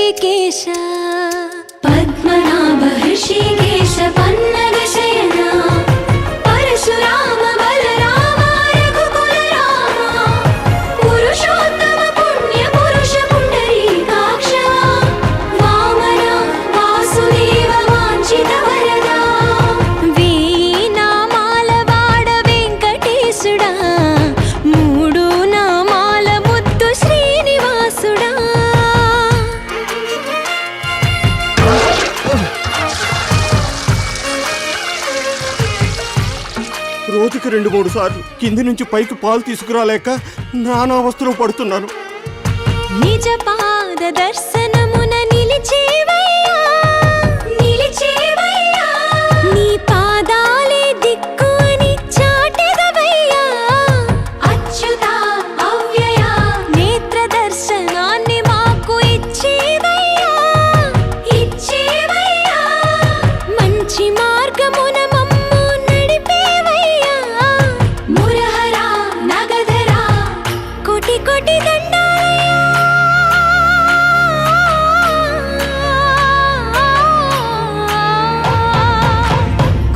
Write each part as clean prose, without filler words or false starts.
ऋषिकेश पद्मनाभ ऋषिकेश पन्नग शयना परशुराम बलराम रघुकुल राम पुरुषोत्तम पुण्य पुरुष पुंडरीकाक्ष वामन वासुदेव वांछित वरदा वीणामाल वाड वेंकटेशुड़ा मूडु नामाल मुद्दु श्रीनिवासुड़ा రోజుకి 2-3 సార్లు కింది నుంచి పైకి పాలు తీసుకురాలేక నానావస్థలో పడుతున్నాను. నిజ పాద దర్శనమున నిలిచేవయ్యా నిలిచేవయ్యా నీ పాదాలే దిక్కు అని చాటెదవయ్యా అచ్యుత అవ్యయ నేత్ర దర్శనాన్ని మాకు ఇచ్చేవయ్యా ఇచ్చేవయ్యా మంచి మార్గమున మమ్ము నడిపేవయ్యా మురహర నగధర కోటి కోటి దండాలయ్యా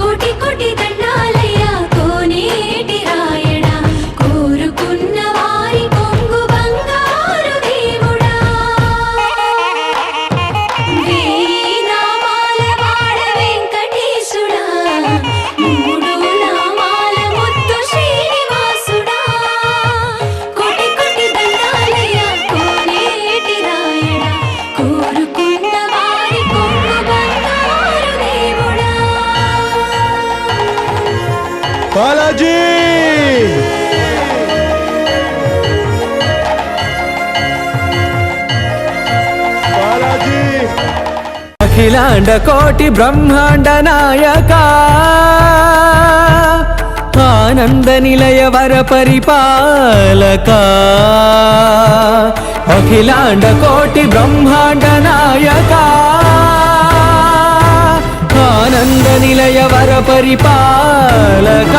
కోటి కోటి దండాలయ్యా కోనేటి రాయడా కోరుకున్న వారి కొంగు బంగారు దేవుడా వేనామాల వాడ వెంకటేశుడా మూడు నామాల ముద్దు శ్రీనివాసుడా కోటి కోటి దండాలయ్యా కోనేటి రాయడా కోరుకున్న వారి కొంగు బంగారు దేవుడా బాలాజీ బాలాజీ అఖిలాండ కోటి బ్రహ్మాండ నాయక ఆనంద నిలయ వర పరిపాలక అఖిలాండ కోటి బ్రహ్మాండ నాయక ఆనంద నిలయ వర పరిపాలక